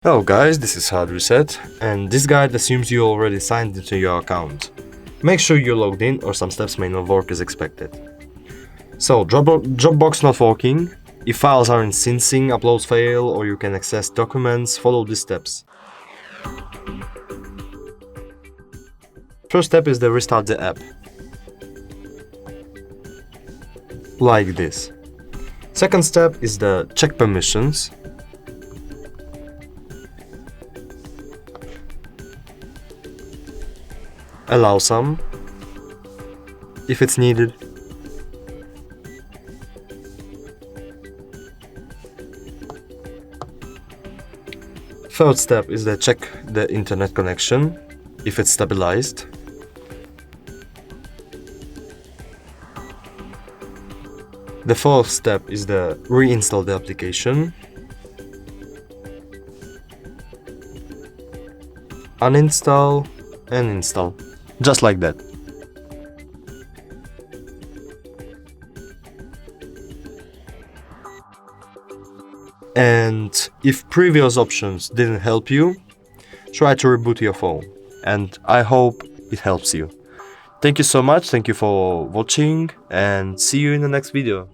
Hello guys, this is Hard Reset, and this guide assumes you already signed into your account. Make sure you're logged in or some steps may not work as expected. So, Dropbox not working. If files are in syncing, uploads fail, or you can access documents, follow these steps. First step is to restart the app. Like this. Second step is the check permissions. Allow some, if it's needed. Third step is to check the internet connection, if it's stabilized. The fourth step is to reinstall the application. Uninstall and install. Just like that. And if previous options didn't help you, try to reboot your phone. And I hope it helps you. Thank you so much, thank you for watching, and see you in the next video.